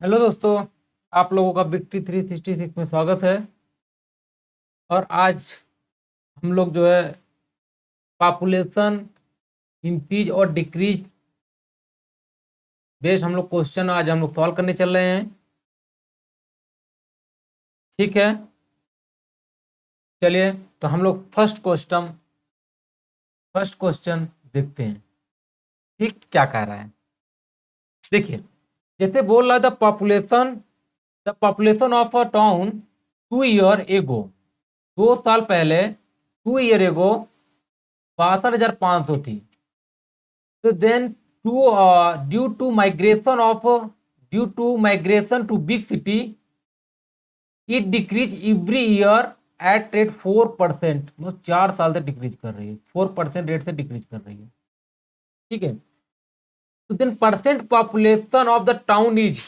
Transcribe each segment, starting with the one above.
Hello दोस्तों, आप लोगों का विक्ट्री 366 में स्वागत है। और आज हम लोग जो है पॉपुलेशन इंक्रीज और डिक्रीज बेस्ड हम लोग क्वेश्चन आज हम लोग सॉल्व करने चल रहे हैं। ठीक है, चलिए तो हम लोग फर्स्ट क्वेश्चन देखते हैं। ठीक, क्या कह रहा है देखिए। जैसे बोल रहा है the population of a town 2 year ago, 2 साल पहले 2 ईयर एगो 62,500 थी। So then, due to migration to big city, it decrease every year at rate 4%। मतलब 4 साल से डिक्रीज कर रही है, 4% रेट से डिक्रीज कर रही है। ठीक है, तो then percent population of the town is,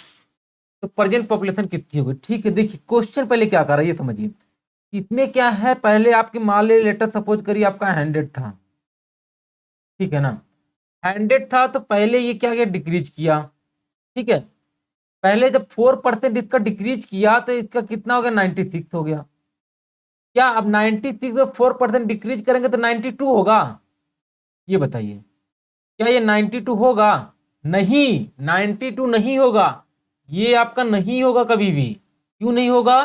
तो प्रेजेंट पॉपुलेशन कितनी होगी। ठीक है, देखिए क्वेश्चन पहले क्या कर रहा है ये समझिए। इसमें क्या है, पहले आपके मान ले लेटर सपोज करिए आपका 100 था। ठीक है ना, 100 था तो पहले ये क्या किया, डिक्रीज किया। ठीक है, पहले जब 4% इसका डिक्रीज किया तो इसका कितना हो गया, 96 हो गया। क्या अब 96 में 4% डिक्रीज करेंगे तो 92 होगा? ये बताइए, क्या ये 92 होगा? नहीं, 92 नहीं होगा। ये आपका नहीं होगा कभी भी। क्यों नहीं होगा?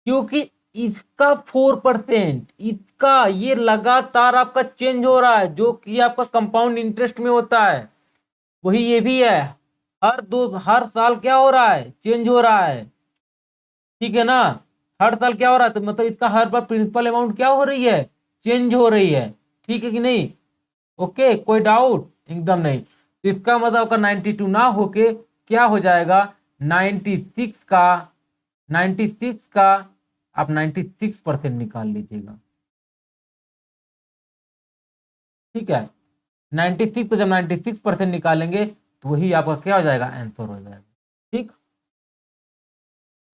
क्योंकि इसका 4%, इसका ये लगातार आपका चेंज हो रहा है, जो कि आपका कंपाउंड इंटरेस्ट में होता है। वही ये भी है, हर साल क्या हो रहा है, चेंज हो रहा है। ठीक है ना, हर साल क्या हो रहा है, तो मतलब इसका हर बार प्रिंसिपल अमाउंट क्या हो रही है, चेंज हो रही है। ठीक है कि नहीं? ओके, कोई डाउट? एकदम नहीं। तो इसका मतलब आपका 92 ना होके क्या हो जाएगा, 96 का 96 का आप 96% निकाल लीजिएगा। ठीक है, 96 को जब 96% निकालेंगे तो वही आपका क्या हो जाएगा, आंसर हो जाएगा। ठीक,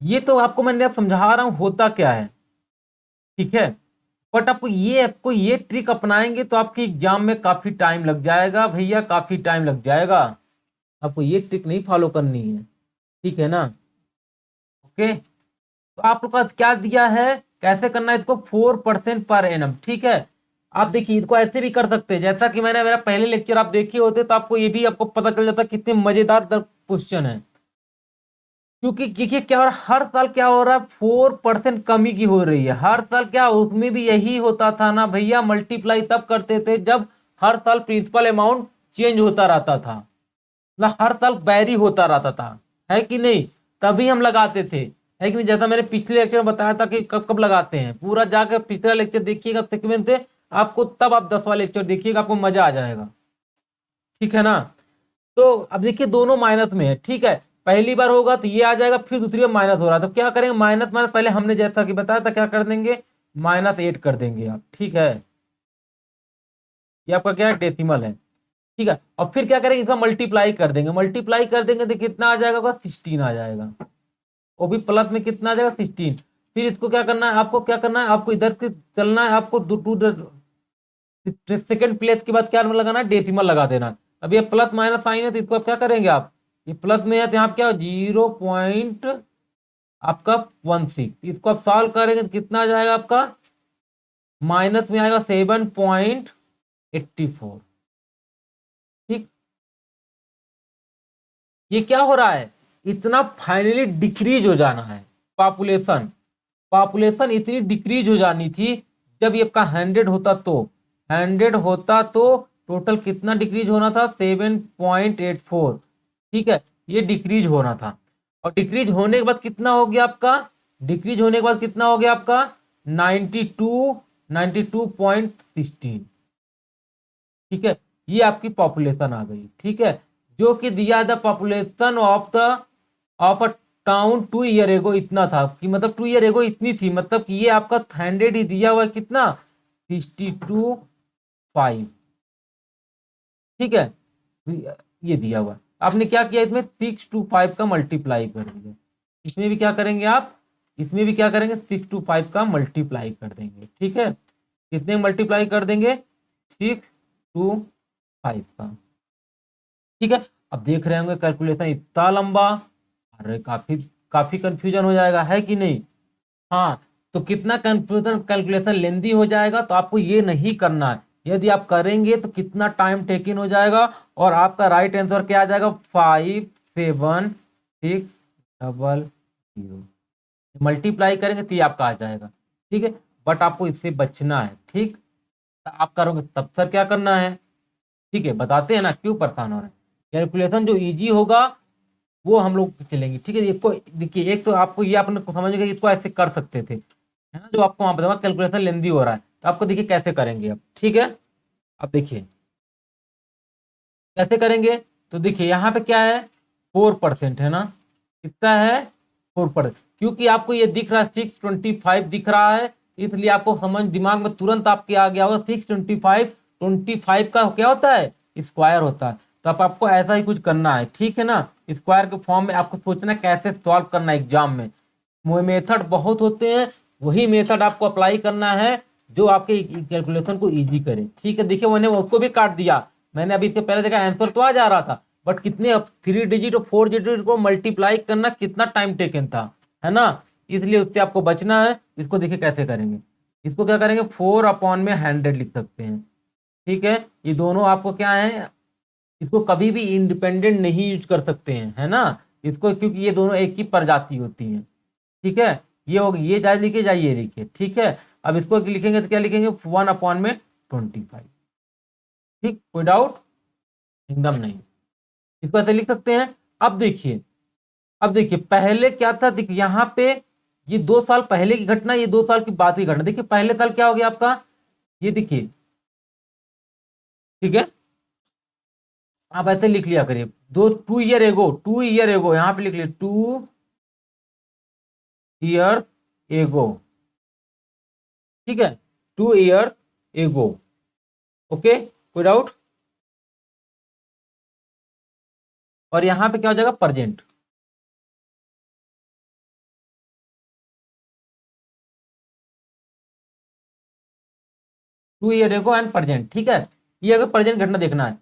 ये तो आपको मैंने अब समझा रहा हूं होता क्या है। ठीक है, बट आपको ये ट्रिक अपनाएंगे तो आपके एग्जाम में काफी टाइम लग जाएगा भैया, काफी टाइम लग जाएगा। आपको ये ट्रिक नहीं फॉलो करनी है। ठीक है ना? ओके, तो आप लोग का क्या दिया है, कैसे करना है इसको, 4% पर एनम। ठीक है, आप देखिए इसको ऐसे भी कर सकते हैं, जैसा कि मैंने मेरा पहले लेक्चर आप देखे होते तो आपको ये भी आपको पता चल जाता कितने मजेदार क्वेश्चन है। क्योंकि देखिए क्या हो रहा है, हर साल क्या हो रहा है, 4% कमी की हो रही है हर साल। क्या उसमें भी यही होता था ना भैया, मल्टीप्लाई तब करते थे जब हर साल प्रिंसिपल अमाउंट चेंज होता रहता था, मतलब हर साल बैरी होता रहता था, है कि नहीं? तभी हम लगाते थे, है कि नहीं? जैसा मैंने पिछले लेक्चर में बताया था कि कब कब लगाते हैं, पूरा जाकर पिछला लेक्चर देखिएगा सीक्वेंस से आपको, तब आप 10वां लेक्चर देखिएगा, आपको मजा आ जाएगा। ठीक है ना? तो अब देखिए दोनों माइनस में है। ठीक है, पहली बार होगा तो ये आ जाएगा, फिर दूसरी बार माइनस हो रहा है तो क्या करेंगे, माइनस माइनस पहले हमने जैसा कि बताया था क्या कर देंगे, -8 कर देंगे आप। ठीक है, ये आपका क्या है, डेसिमल है। ठीक है, और फिर क्या करेंगे, इसका मल्टीप्लाई कर देंगे, मल्टीप्लाई कर देंगे तो कितना आ जाएगा, 16 आ जाएगा। वो भी प्लस में कितना आ जाएगा, 16। फिर इसको क्या करना है, आपको क्या करना है, आपको इधर से चलना है, आपको सेकेंड प्लेस के बाद क्या लगाना है, डेसिमल लगा देना है। अब ये प्लस माइनस साइन है तो इसको आप क्या करेंगे, आप ये प्लस में है तो यहाँ क्या 0 पॉइंट आपका 16, इसको आप सॉल्व करेंगे तो कितना आ जाएगा आपका, माइनस में आएगा 7.84। ठीक, ये क्या हो रहा है, इतना फाइनली डिक्रीज हो जाना है पॉपुलेशन। पॉपुलेशन इतनी डिक्रीज हो जानी थी, जब ये आपका 100 होता तो 100 होता तो टोटल कितना डिक्रीज होना था, 7.84। ठीक है, ये डिक्रीज होना था। और डिक्रीज होने के बाद कितना हो गया आपका, डिक्रीज होने के बाद कितना हो गया आपका, 92.16। ठीक है, ये आपकी पॉपुलेशन आ गई। ठीक है, जो कि दिया the population of a town 2 year ago इतना था, कि मतलब 2 ईयर एगो इतनी थी, मतलब कि ये आपका 100 ही दिया हुआ है, कितना, 62.5। ठीक है, ये दिया हुआ है। आपने क्या किया, इसमें 625 का मल्टीप्लाई कर दिया। इसमें भी क्या करेंगे आप, इसमें भी क्या करेंगे, 625 का मल्टीप्लाई कर देंगे। ठीक है, कितने मल्टीप्लाई कर देंगे, 625 का। ठीक है, अब देख रहे होंगे कैलकुलेशन इतना लंबा, अरे काफी काफी कंफ्यूजन हो जाएगा, है कि नहीं? हाँ, तो कितना कंफ्यूजन कैलकुलेशन लेंदी हो जाएगा, तो आपको ये नहीं करना है। यदि आप करेंगे तो कितना टाइम टेकिन हो जाएगा, और आपका राइट आंसर क्या आ जाएगा? 5760। मल्टीप्लाई करेंगे तो ये आपका आ जाएगा, ठीक है। बट आपको इससे बचना है, ठीक। तो आप करोगे तब सर क्या करना है, ठीक है, बताते हैं ना, क्यों परेशान हो रहे हैं। कैलकुलेशन जो इजी होगा वो हम लोग चलेंगे, ठीक है। इसको देखिए, एक तो आपको ये आपने समझेगा कि इसको ऐसे कर सकते थे, है ना, जो आपको वहां बताऊंगा कैलकुलेशन लेंदी हो रहा है, तो आपको देखिए कैसे करेंगे अब, ठीक है। अब देखिए कैसे करेंगे, तो देखिए यहाँ पे क्या है, 4% है ना, कितना है, 4%। क्योंकि आपको ये दिख रहा है 625 दिख रहा है, इसलिए आपको समझ दिमाग में तुरंत आपके आ गया होगा 625, 25 का क्या होता है, स्क्वायर होता है। तो अब आपको ऐसा ही कुछ करना है, ठीक है ना। स्क्वायर के फॉर्म में आपको सोचना है कैसे सॉल्व करना है एग्जाम में। मेथड बहुत होते हैं, वही मेथड आपको अप्लाई करना है जो आपके कैलकुलेशन को इजी करे, ठीक है। देखिए मैंने उसको भी काट दिया, मैंने अभी इससे पहले देखा आंसर तो आ जा रहा था, बट कितने 3 डिजिट और 4 डिजिट को मल्टीप्लाई करना कितना टाइम टेकन था, है ना। इसलिए उससे आपको बचना है। इसको देखिए कैसे करेंगे, इसको क्या करेंगे, 4/100 लिख सकते हैं, ठीक है। ये दोनों आपको क्या है, इसको कभी भी इंडिपेंडेंट नहीं यूज कर सकते हैं, है ना, इसको, क्योंकि ये दोनों एक ही प्रजाति होती हैं, ठीक है। ये हो ये जाए लिखे जाइए लिखिए, ठीक है। अब इसको लिखेंगे तो क्या लिखेंगे, 1/25, ठीक, कोई डाउट? एकदम नहीं। इसको ऐसे लिख सकते हैं। अब देखिए, अब देखिए पहले क्या था, देखिए यहाँ पे ये 2 साल पहले की घटना, ये 2 साल की बाद की घटना। देखिए पहले साल क्या हो गया आपका, ये देखिए, ठीक है। आप ऐसे लिख लिया करिए, 2 ईयर एगो, 2 ईयर एगो, यहाँ पे लिख लिया 2 ईयर एगो, ठीक है, 2 ईयर एगो। ओके, कोई डाउट? और यहाँ पे क्या हो जाएगा, present. 2 year ago and present, ठीक है। ये अगर प्रेजेंट घटना देखना है,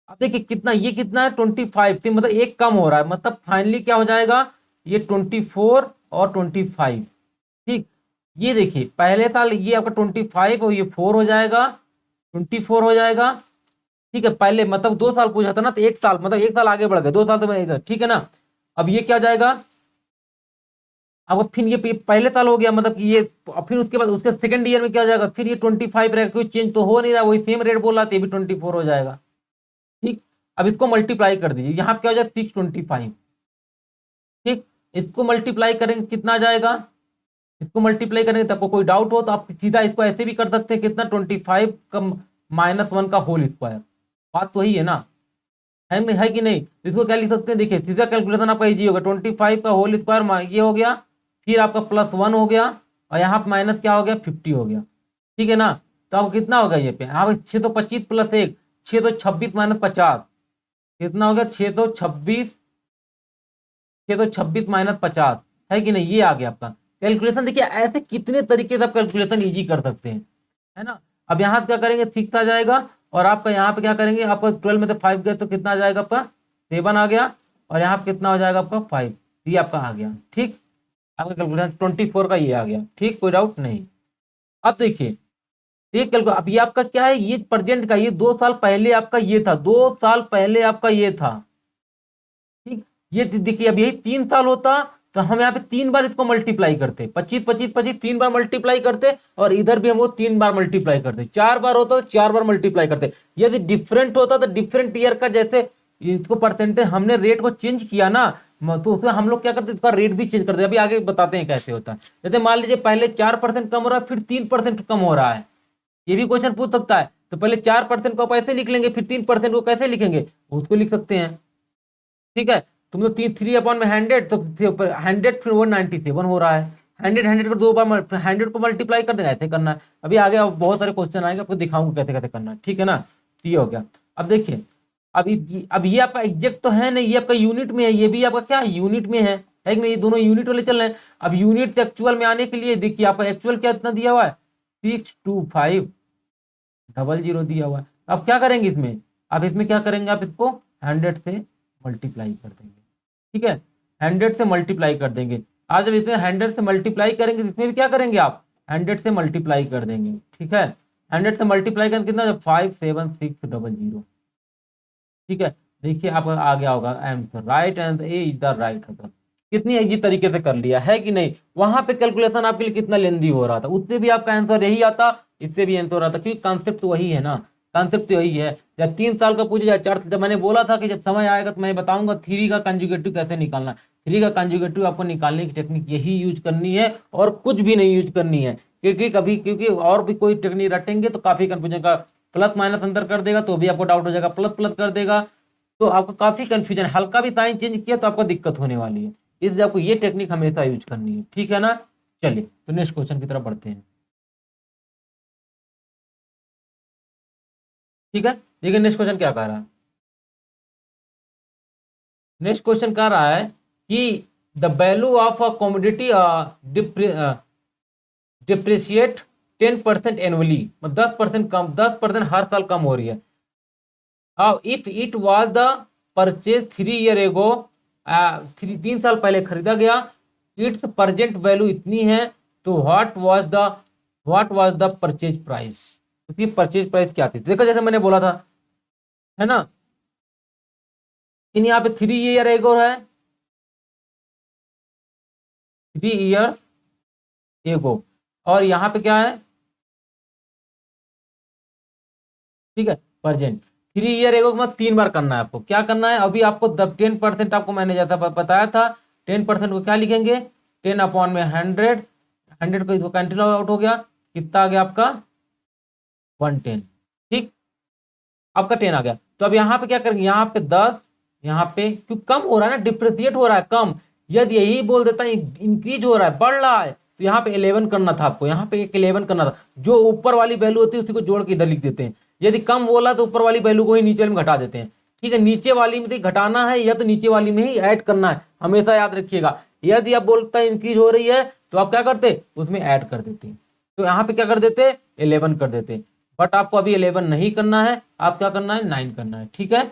अब देखिए कितना, ये कितना है 25 से, मतलब एक कम हो रहा है, मतलब फाइनली क्या हो जाएगा, ये 24 और 25, ठीक। ये देखिए पहले साल ये आपका 25 और ये 4 हो जाएगा, 24 हो जाएगा, ठीक है। पहले मतलब 2 साल पूछा था ना, तो एक साल मतलब एक साल आगे बढ़ गए, 2 साल तो ठीक है ना। अब ये क्या हो जाएगा, अब फिर ये पहले साल हो गया, मतलब कि ये, फिर उसके बाद उसके सेकंड ईयर में क्या हो जाएगा, फिर ये 25 रहेगा, कोई चेंज तो हो नहीं रहा, वही सेम रेट बोल रहा था, ये भी 24 हो जाएगा, ठीक। अब इसको मल्टीप्लाई कर दीजिए, यहाँ पे क्या हो जाएगा, 625, ठीक। इसको मल्टीप्लाई करेंगे कितना आ जाएगा, इसको मल्टीप्लाई करेंगे, तो आपको कोई डाउट हो तो आप सीधा इसको ऐसे भी कर सकते हैं, कितना, 25 का -1 का होल स्क्वायर। बात तो वही है ना, है कि नहीं। तो इसको क्या लिख सकते हैं, देखिए सीधा कैलकुलेशन आपका इजी होगा, 25 का होल स्क्वायर ये हो गया, फिर आपका +1 हो गया, और यहाँ पे माइनस क्या हो गया, 50 हो गया, ठीक है ना। तो अब कितना होगा ये पे, यहाँ पे 6 तो 25 +1, 6 तो 26 -50, कितना हो गया, 6 तो 26, 6 तो 26 -50, है कि नहीं। ये आ गया आपका कैलकुलेशन। देखिए ऐसे कितने तरीके से आप कैलकुलेशन इजी कर सकते हैं, है ना। अब यहाँ क्या करेंगे, 6 आ जाएगा, और आपका यहाँ पे क्या करेंगे, आपका 12 में से 5 गए तो कितना आ जाएगा आपका, 7 आ गया, और यहाँ पे कितना हो जाएगा आपका 5, ये आपका आ गया, ठीक। आपका कैलकुलेशन 24 का ये आ गया, ठीक, कोई डाउट नहीं। अब देखिए, ये कैलकुलेशन, अब ये आपका क्या है, ये प्रेजेंट का, ये 2 साल पहले आपका ये था, 2 साल पहले आपका ये था, ठीक। ये देखिए अब यही 3 साल होता, तो हम यहाँ पे 3 बार इसको मल्टीप्लाई करते, 25 25 25 3 बार मल्टीप्लाई करते, और इधर भी हम वो 3 बार मल्टीप्लाई करते, 4 बार होता तो 4 बार मल्टीप्लाई करते। यदि डिफरेंट होता तो डिफरेंट ईयर का, जैसे इसको परसेंटेज हमने रेट को चेंज किया ना, तो उसमें हम लोग क्या करते, इसका रेट भी चेंज करते। अभी आगे बताते हैं कैसे होता है। जैसे मान लीजिए पहले 4% कम हो रहा है, फिर 3% कम हो रहा है, ये भी क्वेश्चन पूछ सकता है। तो पहले 4% को आप ऐसे लिख लेंगे, फिर 3% को कैसे लिखेंगे, उसको लिख सकते हैं, ठीक है। तुम तो 3/100, तो 100 फिर 197 हो रहा है, 100 को 2 बार 100 को मल्टीप्लाई कर देगा, ऐसे करना है। अभी आगे अब बहुत सारे क्वेश्चन आएंगे, आपको दिखाऊंगा कैसे कैसे करना है, ठीक है ना। तो ये हो गया। अब देखिए, अब ये आपका एग्जैक्ट तो है नहीं, ये आपका यूनिट में है, ये भी आपका क्या यूनिट में है कि नहीं, ये दोनों यूनिट वाले चल रहे हैं। अब यूनिट से एक्चुअल में आने के लिए देखिए, आपका एक्चुअल क्या इतना दिया हुआ है, 62500 दिया हुआ है। अब क्या करेंगे इसमें, अब इसमें क्या करेंगे, आप इसको 100 से मल्टीप्लाई कर देंगे, ठीक है। 100 से मल्टीप्लाई कर देंगे। आज जब इसमें 100 से मल्टीप्लाई करेंगे तो इसमें भी क्या करेंगे आप 100 से मल्टीप्लाई कर देंगे। ठीक है, 100 से मल्टीप्लाई करेंगे कितना 57600। ठीक है, देखिए आपका आ गया होगा answer, right answer, A is the right answer. कितनी इजी तरीके से कर लिया है कि नहीं। वहां पे कैलकुलेशन आपके लिए कितना लेंदी हो रहा था, उससे भी आपका आंसर यही आता, इससे भी आंसर आता, क्योंकि कॉन्सेप्ट तो वही है ना, कॉन्सेप्ट तो यही है। जब 3 साल का पूछे, जाए 4, जब मैंने बोला था कि जब समय आएगा तो मैं बताऊंगा थ्री का कंजुगेटिव कैसे निकालना। थ्री का कंजुगेटिव आपको निकालने की टेक्निक यही यूज करनी है और कुछ भी नहीं यूज करनी है, क्योंकि और भी कोई टेक्निक रटेंगे तो काफी कंफ्यूजन का, प्लस माइनस अंतर कर देगा तो भी आपको डाउट हो जाएगा, प्लस प्लस कर देगा तो आपको काफी कंफ्यूजन, हल्का भी साइन चेंज किया तो आपको दिक्कत होने वाली है। इसलिए आपको ये टेक्निक हमेशा यूज करनी है। ठीक है ना, चलिए तो नेक्स्ट क्वेश्चन की तरफ बढ़ते हैं। ठीक है, देखिए नेक्स्ट क्वेश्चन क्या कह रहा है। नेक्स्ट क्वेश्चन कह रहा है कि the value of a commodity depreciate 10% annually, 10% कम, 10% हर साल कम हो रही है। If it was the purchase 3 year ago, 3 साल पहले खरीदा गया, इट्स प्रजेंट वैल्यू इतनी है, तो what was the purchase price, उसकी परचेज प्राइस क्या थी। देखो जैसे मैंने बोला था, है ना, इन यहाँ पे 3 ईयर एगो है, 3 ईयर एगो, और यहाँ पे क्या है, ठीक है, प्रजेंट। 3 ईयर एगो मतलब 3 बार करना है आपको, क्या करना है, अभी आपको 10%, आपको मैंने जैसा बताया था 10% को क्या लिखेंगे, 10/100, 100 को इसको कैंसिल आउट हो गया, कितना आ गया आपका 110। ठीक, आपका 10 आ गया, तो अब यहाँ पे क्या करेंगे, यहाँ पे 10, यहाँ पे क्यों कम हो रहा है ना, डिप्रिसिएट हो रहा है कम, यदि यही बोल देता है इंक्रीज हो रहा है, बढ़ रहा है, तो यहाँ पे 11 करना था आपको, यहाँ पे एक 11 करना था, जो ऊपर वाली वैल्यू होती है उसी को जोड़ के इधर लिख देते हैं। यदि कम बोला तो ऊपर वाली वैल्यू को ही नीचे वाली में घटा देते हैं। ठीक है, नीचे वाली में घटाना है या तो नीचे वाली में ही ऐड करना है, हमेशा याद रखिएगा। यदि आप बोलता है इंक्रीज हो रही है तो आप क्या करते, उसमें ऐड कर देते हैं, तो यहाँ पे क्या कर देते 11 कर देते, बट आपको अभी 11 नहीं करना है, आप क्या करना है 9 करना है। ठीक है,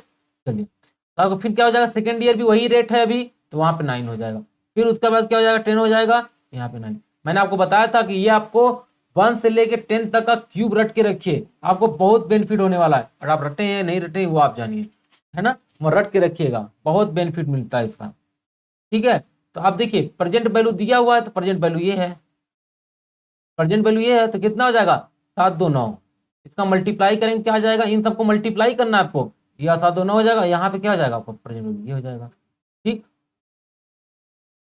चलिए, तो आपको फिर क्या हो जाएगा, सेकेंड ईयर भी वही रेट है अभी, तो वहां पे 9 हो जाएगा, फिर उसके बाद क्या हो जाएगा 10 हो जाएगा, यहाँ पे 9। मैंने आपको बताया था कि ये आपको 1 से लेके 10 तक का क्यूब रट के रखिए, आपको बहुत बेनिफिट होने वाला है, और आप रटे हैं नहीं रटे वो आप जानिए, है ना, वो रट के रखिएगा, बहुत बेनिफिट मिलता है इसका। ठीक है, तो आप देखिए प्रेजेंट वैल्यू दिया हुआ है, तो प्रेजेंट वैल्यू ये है, प्रेजेंट वैल्यू ये है, तो कितना हो जाएगा 729, इसका मल्टीप्लाई करेंगे क्या आ जाएगा, इन सबको मल्टीप्लाई करना है आपको, या 729 हो जाएगा, यहाँ पे क्या हो जाएगा आपको प्रेजेंट वैल्यू ये हो जाएगा। ठीक,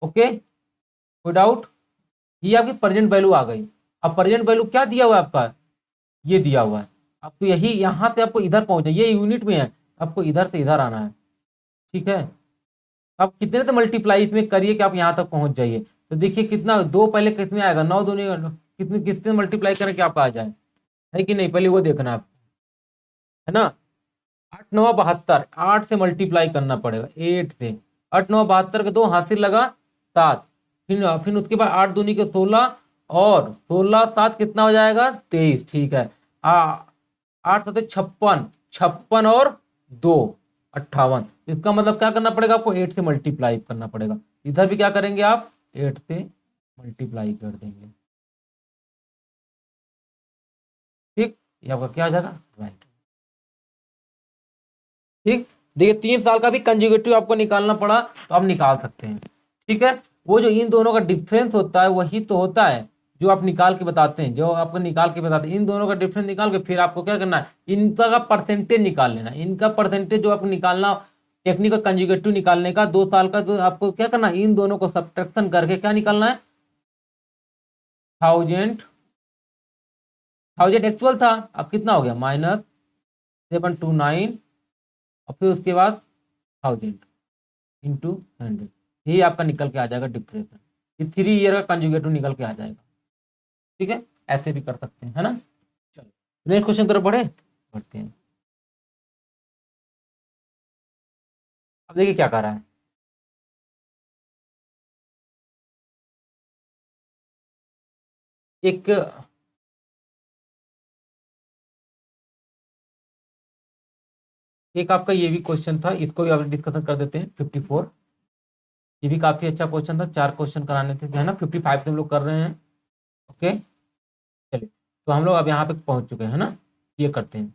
ओके, कोई डाउट, ये आपकी प्रेजेंट वैल्यू आ गई। अब प्रेजेंट वैल्यू क्या दिया हुआ है आपका, ये दिया हुआ है आपको, यही यहाँ पे आपको इधर पहुंचना, ये यूनिट में है, आपको इधर से इधर आना है। ठीक है, आप कितने से मल्टीप्लाई इसमें करिए कि आप यहाँ तक पहुंच जाइए, तो देखिए कितना, दो पहले कितने आएगा, 9 दूनी कितने, कितने मल्टीप्लाई करें कि आपका आ जाए, है कि नहीं, पहले वो देखना है, है ना। 8 9 72, 8 से मल्टीप्लाई करना पड़ेगा, 8 से, 8 9 72 के दो हासिल लगा 7, फिर उसके बाद 8 दूनी के 16, और 16 7 कितना हो जाएगा 23। ठीक है, 8 7 56, 56 और 2 58, इसका मतलब क्या करना पड़ेगा आपको 8 से मल्टीप्लाई करना पड़ेगा, इधर भी क्या करेंगे आप 8 से मल्टीप्लाई कर देंगे। ठीक, ये आपका क्या आ जाएगा राइट। ठीक, देखिए 3 साल का भी कंजुगेटिव आपको निकालना पड़ा तो आप निकाल सकते हैं। ठीक है, वो जो इन दोनों का डिफरेंस होता है वही तो होता है जो आप निकाल के बताते हैं, जो आपको निकाल के बताते हैं, इन दोनों का डिफरेंस निकाल के फिर आपको क्या करना है, इनका का परसेंटेज निकाल लेना, इनका परसेंटेज जो आपको निकालना, टेक्निक का कंजुगेटिव निकालने का 2 साल का, तो आपको क्या करना है, इन दोनों को सब्ट्रैक्शन करके क्या निकालना है, 1000, 1000 एक्चुअल था, अब कितना हो गया -729, और फिर उसके बाद 1000 × 100, यही आपका निकल के आ जाएगा डिफरेंस, ये 3 ईयर का कंजुगेटिव निकल के आ जाएगा। ठीक है, ऐसे भी कर सकते हैं, है ना। चलो नेक्स्ट क्वेश्चन तरफ बढ़ते हैं। अब देखिए क्या कर रहा है, एक एक आपका ये भी क्वेश्चन था, इसको भी आप डिस्कशन कर देते हैं 54। ये भी काफी अच्छा क्वेश्चन था, 4 क्वेश्चन कराने थे, है ना। 55 से हम लोग कर रहे हैं। ओके, चलिए, तो हम लोग अब यहाँ पे पहुंच चुके हैं ना, ये करते हैं,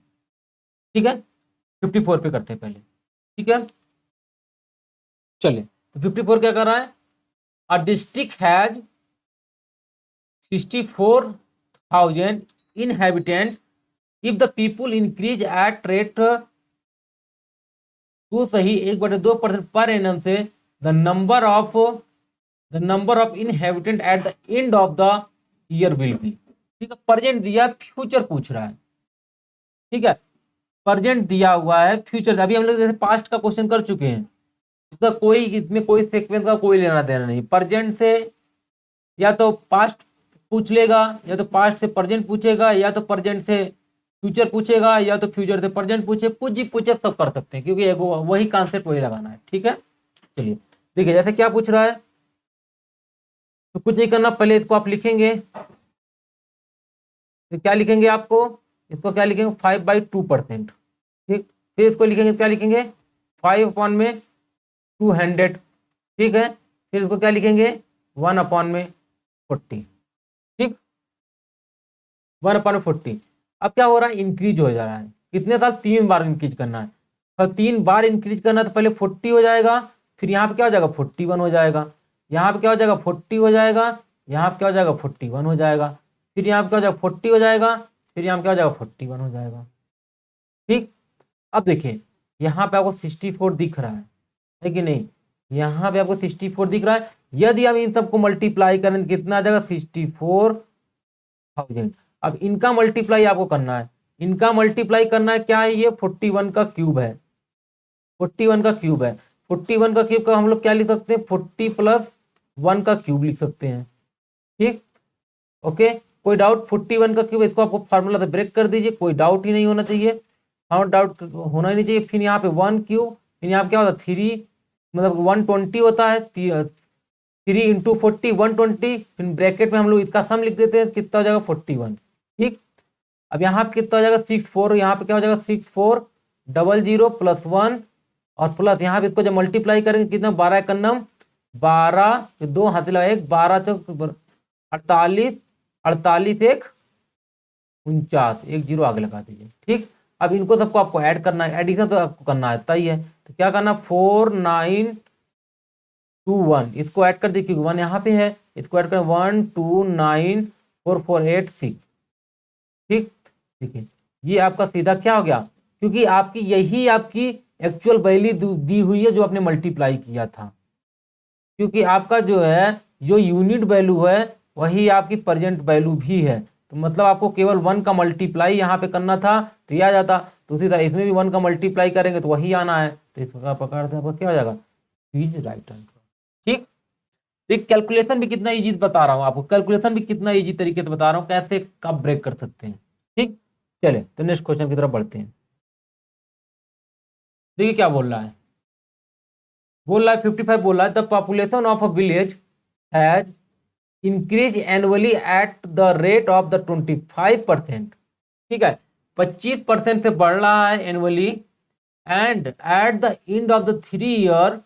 ठीक है। 54 पे करते हैं पहले, ठीक है। चलिए, तो 54 क्या कर रहा है, a district has 64,000 inhabitants. If the people increase at rate two सही 1/2% पर एनम से, the number of inhabitant at the end of the year will be. ठीक है, प्रेजेंट दिया, फ्यूचर पूछ रहा है, ठीक है। प्रेजेंट दिया हुआ है, फ्यूचर, अभी हम लोग जैसे पास्ट का क्वेश्चन कर चुके हैं, इसका कोई, इसमें कोई सीक्वेंस का कोई लेना देना नहीं। प्रेजेंट से या तो पास्ट पूछ लेगा, या तो पास्ट से प्रेजेंट पूछेगा, या तो प्रेजेंट से फ्यूचर पूछेगा, या तो फ्यूचर से प्रेजेंट पूछे, कुछ भी पूछे, सब कर सकते हैं, क्योंकि वही कॉन्सेप्ट वही लगाना है, ठीक है। चलिए, देखिए जैसे क्या पूछ रहा है, तो कुछ नहीं करना, पहले इसको आप लिखेंगे, तो क्या लिखेंगे आपको, इसको क्या लिखेंगे, 5/2%, ठीक। फिर इसको लिखेंगे, क्या लिखेंगे, 5/200, ठीक है। फिर इसको क्या लिखेंगे, 1/40, ठीक, 1/40। अब क्या हो रहा है, इंक्रीज हो जा रहा है, कितने साल, 3 बार इंक्रीज करना है, और 3 बार इंक्रीज करना है, तो पहले 40 हो जाएगा, फिर यहाँ पे क्या हो जाएगा, 41 हो जाएगा, यहाँ पे क्या हो जाएगा, 40 हो जाएगा, यहाँ पे क्या हो जाएगा, 41 हो जाएगा, फिर यहाँ पे क्या हो जाएगा, 40 हो जाएगा, फिर यहाँ पे क्या हो जाएगा, 41 हो जाएगा, ठीक। अब देखिए, यहाँ पे आपको 64 दिख रहा है कि नहीं, यहाँ पे आपको 64 दिख रहा है। यदि हम इन सबको मल्टीप्लाई करें, कितना आ जाएगा, 64,000। अब इनका मल्टीप्लाई आपको करना है, इनका मल्टीप्लाई करना है, क्या है ये, 41 का क्यूब है, 41 का क्यूब है। 41 का क्यूब का हम लोग क्या लिख सकते हैं, 40 + 1 का क्यूब लिख सकते हैं, ठीक। ओके, कोई डाउट, 41 का क्यूब, इसको आपको फार्मूला से ब्रेक कर दीजिए, कोई डाउट ही नहीं होना चाहिए, हाँ डाउट होना ही नहीं चाहिए। फिर यहाँ पे 1 क्यूब, फिर यहाँ पे क्या होता है, 3, मतलब 120 होता है, 3 × 40 120, फिर ब्रैकेट में हम लोग इसका सम लिख देते हैं, कितना हो जाएगा, 41, ठीक। अब यहाँ पे कितना हो जाएगा, 64, यहाँ पे क्या हो जाएगा, 6400 + 1, और प्लस यहाँ पे इसको जब मल्टीप्लाई करेंगे, कितना, 12 एकन्नम 12, 2 हाथ लगा, 1 12 चौक 48, 48 1 49, 1 0 आगे लगा दीजिए, ठीक। अब इनको सबको आपको ऐड करना है, एडिशन तो आपको करना आता ही है, तो क्या करना, 4921, इसको ऐड कर दीजिए, क्योंकि 1 यहाँ पे है, इसको ऐड करें, 1294486, ठीक। देखिए, ये आपका सीधा क्या हो गया, क्योंकि आपकी यही आपकी एक्चुअल वैल्यू दी हुई है जो आपने मल्टीप्लाई किया था, क्योंकि आपका जो है, जो यूनिट वैल्यू है, वही आपकी प्रेजेंट वैल्यू भी है, तो मतलब आपको केवल 1 का मल्टीप्लाई यहाँ पे करना था, तो ये आ जाता। तो उसी तरह इसमें भी 1 का मल्टीप्लाई करेंगे तो वही आना है, तो इसका पकड़ दे, आपका क्या हो जाएगा, इज राइट आंसर, ठीक। एक कैलकुलेशन भी कितना इजी बता रहा हूँ आपको, कैलकुलेशन भी कितना इजी तरीके से बता रहा हूँ, कैसे कब ब्रेक कर सकते हैं, ठीक। चले, तो नेक्स्ट क्वेश्चन की तरफ बढ़ते हैं। देखिए क्या बोल रहा है, बोल रहा है 55 बोल रहा है, the population of a village has increase annually at the rate of the 25%, ठीक है, 25% से बढ़ रहा है annually, and eight the end of the 3 year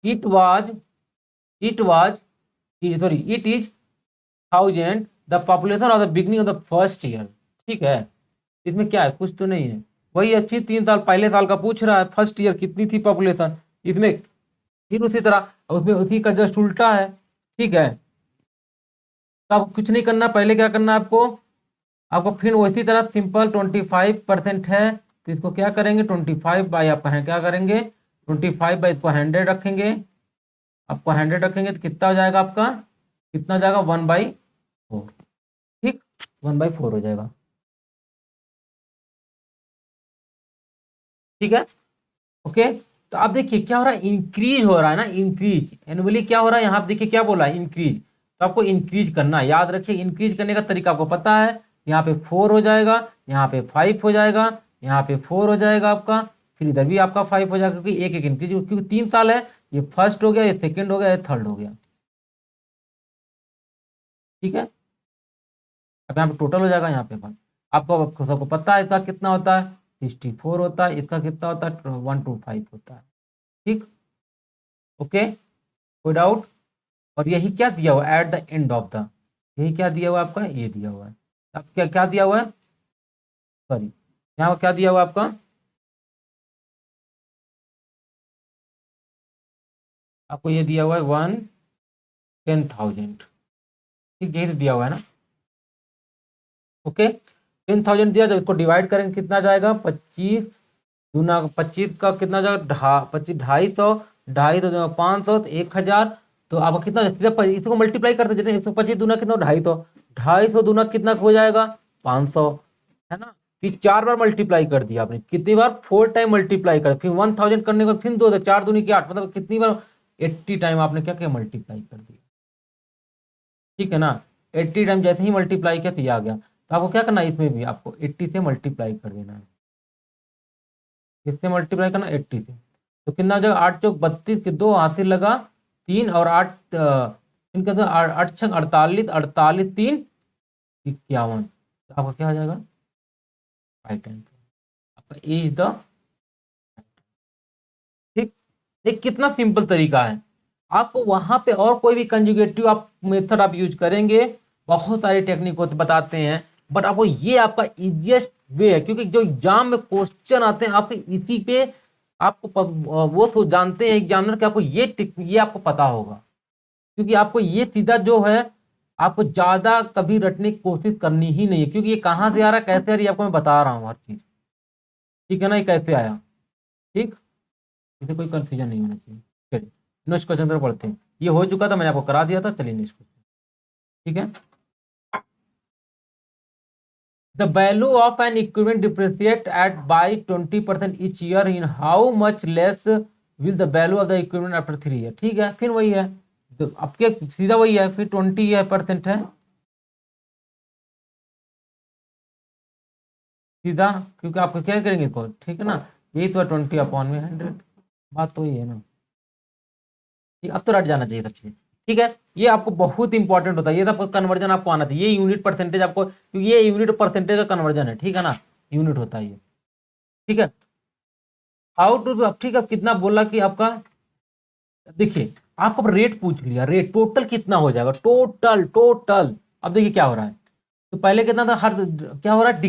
it was sorry it is 1000 the population of the beginning of the first year, ठीक है। इसमें क्या है, कुछ तो नहीं है, वही अच्छी 3 साल पहले साल का पूछ रहा है, फर्स्ट ईयर कितनी थी पॉपुलेशन, इसमें फिर उसी तरह, उसमें उसी का जस्ट उल्टा है, ठीक है। तो आपको कुछ नहीं करना, पहले क्या करना है आपको, फिर उसी तरह सिंपल 25% है, तो इसको क्या करेंगे, 25 बाई आपका है, क्या करेंगे, 25 बाई इसको 100 रखेंगे, आपको 100 रखेंगे तो कितना हो जाएगा आपका, कितना हो जाएगा, 1/4, ठीक, 1/4 हो जाएगा, ठीक है। ओके, तो आप देखिए क्या हो रहा है, इंक्रीज हो रहा है ना, इंक्रीज एनुअली क्या हो रहा है, यहाँ पे देखिए क्या बोला है, इंक्रीज, तो आपको इंक्रीज करना है, याद रखिए, इंक्रीज करने का तरीका आपको पता है, यहाँ पे 4 हो जाएगा, यहाँ पे 5 हो जाएगा, यहाँ पे 4 हो जाएगा आपका, फिर इधर भी आपका 5 हो जाएगा, क्योंकि एक एक इंक्रीज, क्योंकि 3 साल है, ये फर्स्ट हो गया, ये सेकेंड हो गया, ये थर्ड हो गया, ठीक है। अब यहाँ पे टोटल हो जाएगा, यहाँ पे आपको सबको पता है इसका कितना होता है, 64 होता है, इसका कितना होता है, 125 होता है, ठीक। ओके, कोई डाउट? और यही क्या दिया हुआ eight the end of the, यही क्या दिया हुआ आपका, ये दिया हुआ है। अब क्या क्या दिया हुआ है, सॉरी यहाँ क्या दिया हुआ आपका, आपको ये दिया हुआ है 1/10,000, ठीक यही तो दिया हुआ है ना। ओके 10,000 दिया, जब इसको डिवाइड करेंगे कितना जाएगा, 25 दूना 25 का कितना जाएगा, 25 250, 250 500 तो 1,000। तो आपको कितना सीधा इसको मल्टीप्लाई करते चले, 125 दूना कितना 250, 250 दूना कितना हो जाएगा 500, है ना। फिर 4 बार मल्टीप्लाई कर दिया आपने, कितनी बार, 4 टाइम मल्टीप्लाई कर, फिर 1000 करने के बाद फिर 2 4 दूनी की 8, मतलब कितनी बार, 80 टाइम आपने क्या किया, मल्टीप्लाई कर दिया, ठीक है ना। 80 टाइम जैसे ही मल्टीप्लाई किया तो ये आ गया। तो आपको क्या करना है, इसमें भी आपको 80 से मल्टीप्लाई कर देना है, किससे मल्टीप्लाई करना, 80 से। तो कितना हो जाएगा, 8 चौक 32 के 2 हासिल लगा 3 और 8 तीन का 8 छंग 48, 48 3 51। तो आपका क्या हो जाएगा, राइट आंसर आपका इज द, ठीक। एक कितना सिंपल तरीका है, आपको वहां पे और कोई भी कंजुगेटिव आप मेथड आप यूज करेंगे, बहुत सारे टेक्निक होते बताते हैं, बट आपको ये आपका इजिएस्ट वे है, क्योंकि जो एग्जाम में क्वेश्चन आते हैं आपके इसी पे, आपको वो तो जानते हैं एग्जामिनर कि आपको ये आपको पता होगा, क्योंकि आपको ये सीधा जो है, आपको ज्यादा कभी रटने की कोशिश करनी ही नहीं है, क्योंकि ये कहाँ से आ रहा है कैसे आ रही है आपको मैं बता रहा हूँ हर चीज, ठीक है ना, ये कैसे आया, ठीक, इसे कोई कंफ्यूजन नहीं होना चाहिए। चलिए नेक्स्ट क्वेश्चन तरफ पढ़ते हैं, ये हो चुका था मैंने आपको करा दिया था, चलिए नेक्स्ट क्वेश्चन, ठीक है। The value of an equipment depreciate at by 20% each year, in how much less will the value of the equipment after 3 years, ठीक है, फिर वही है, तो आपके सीधा वही है, फिर 20% है सीधा, क्योंकि आपको क्या करेंगे इसको, ठीक है ना, यही तो है 20/100, बात तो ये है ना, ठीक, अब तो रट जाना चाहिए सब चीजें, ठीक है। ये आपको बहुत इंपॉर्टेंट होता है, ये तो कन्वर्जन आपको आना चाहिए, ये यूनिट परसेंटेज आपको, क्योंकि ये यूनिट परसेंटेज का कन्वर्जन है, ठीक है ना, यूनिट होता है ये, ठीक है। हाउ टू, ठीक है, कितना बोला कि आपका, देखिए आपको रेट पूछ लिया, रेट टोटल कितना हो जाएगा, टोटल टोटल, अब देखिए क्या हो रहा है, तो पहले कितना था, हर क्या हो रहा है,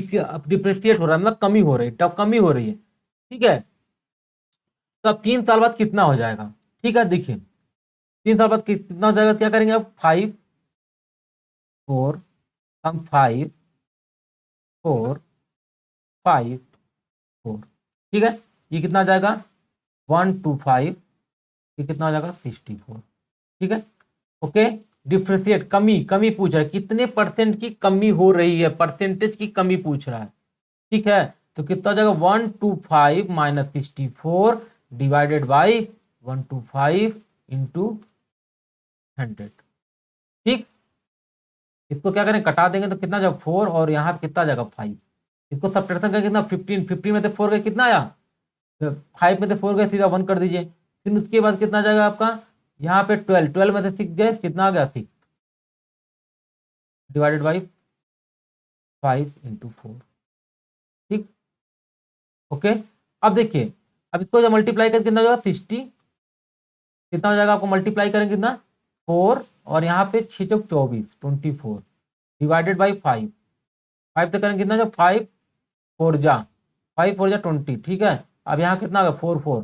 डिप्रिसिएट हो रहा है, मतलब कमी हो रही है, तब कमी हो रही है, ठीक है। तो अब 3 साल बाद कितना हो जाएगा, ठीक है, देखिए 3 साल बाद कितना हो जाएगा, क्या करेंगे आप, 5 4 हम 5 4 5 4, ठीक है, ये कितना आ जाएगा 125, ये कितना हो जाएगा 64, ठीक है। ओके डिफ्रेंशिएट, कमी कमी पूछ रहा है, कितने परसेंट की कमी हो रही है, परसेंटेज की कमी पूछ रहा है, ठीक है। तो कितना हो जाएगा 125 माइनस 64 डिवाइडेड बाई 125 इंटू 100, ठीक। इसको क्या करें, कटा देंगे तो कितना जाएगा 4, और यहाँ पे कितना जाएगा 5, इसको सब्ट्रैक्शन करके कितना 15, 15 में से 4 गए कितना आया, 5 में से 4 गए सीधा 1 कर दीजिए, फिर उसके बाद कितना जाएगा आपका, यहाँ पे 12, 12 में से 6 गए कितना आ गया 6 डिवाइडेड बाई 5 इंटू 4, ठीक। ओके अब देखिए, अब इसको जब मल्टीप्लाई करके कितना हो जाएगा 60, कितना हो जाएगा आपको मल्टीप्लाई करेंगे कितना 4, और यहाँ पे 6 चौक 24 24 डिवाइडेड बाई 5, 5 तक करेंगे कितना, जब 5 4 जा 20, ठीक है। अब यहाँ कितना आ गया 4 4,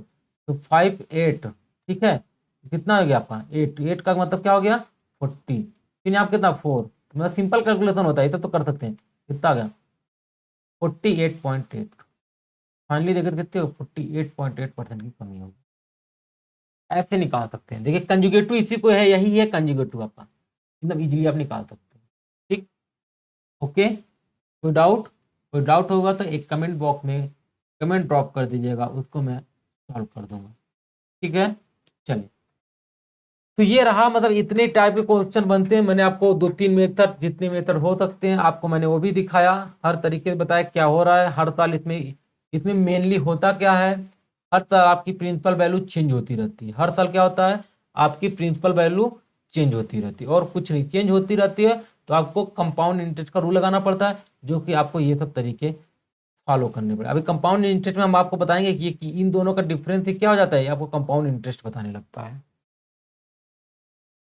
तो 5 8, ठीक है, कितना हो गया आपका 8, 8 का मतलब क्या हो गया 40, फिर यहाँ पे कितना 4, मतलब सिंपल कैलकुलेशन होता है, ये तो कर सकते हैं, कितना आ गया 48.8, फाइनली देखकर कितने 48.8% की कमी होगी, ऐसे निकाल सकते हैं, देखिए कंजुगेटिव इसी को है, यही है कंजुगेटिव आपका, एकदम इजीली आप निकाल सकते हैं, ठीक। ओके कोई डाउट होगा तो एक कमेंट बॉक्स में कमेंट ड्रॉप कर दीजिएगा, उसको मैं सॉल्व कर दूंगा, ठीक है। चलिए तो ये रहा, मतलब इतने टाइप के क्वेश्चन बनते हैं, मैंने आपको 2 3 मेथड, जितने मेथड हो सकते हैं आपको मैंने वो भी दिखाया, हर तरीके से बताया क्या हो रहा है हर साल, इसमें इसमें मेनली होता क्या है, हर साल आपकी प्रिंसिपल वैल्यू चेंज होती रहती है, हर साल क्या होता है, आपकी प्रिंसिपल वैल्यू चेंज होती रहती है, और कुछ नहीं, चेंज होती रहती है, तो आपको कंपाउंड इंटरेस्ट का रूल लगाना पड़ता है, जो कि आपको ये सब तरीके फॉलो करने पड़े। अभी कंपाउंड इंटरेस्ट में हम आपको बताएंगे कि इन दोनों का डिफरेंस क्या हो जाता है, आपको कंपाउंड इंटरेस्ट बताने लगता है।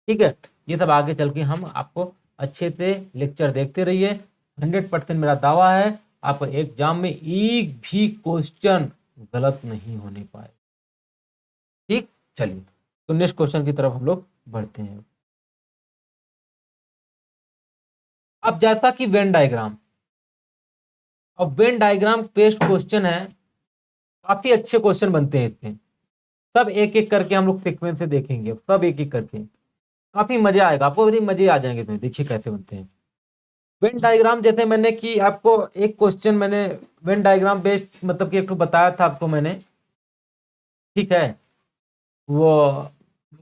ठीक है, ये सब आगे चल के हम आपको अच्छे से लेक्चर देखते रहिए। 100% मेरा दावा है आपको एग्जाम में एक भी क्वेश्चन गलत नहीं होने पाए। ठीक, चलिए तो नेक्स्ट क्वेश्चन की तरफ हम लोग बढ़ते हैं। अब जैसा कि वेन डायग्राम, अब वेन डायग्राम बेस्ड क्वेश्चन है, काफी अच्छे क्वेश्चन बनते हैं इसमें। सब एक एक करके हम लोग सीक्वेंस से देखेंगे, सब एक एक करके, काफी मजा आएगा आपको, बड़ी मजे आ जाएंगे तुम्हें। देखिए कैसे बनते हैं वेन डायग्राम। जैसे मैंने कि आपको एक क्वेश्चन मैंने वेन डायग्राम बेस्ड मतलब कि एक तो बताया था आपको मैंने, ठीक है, वो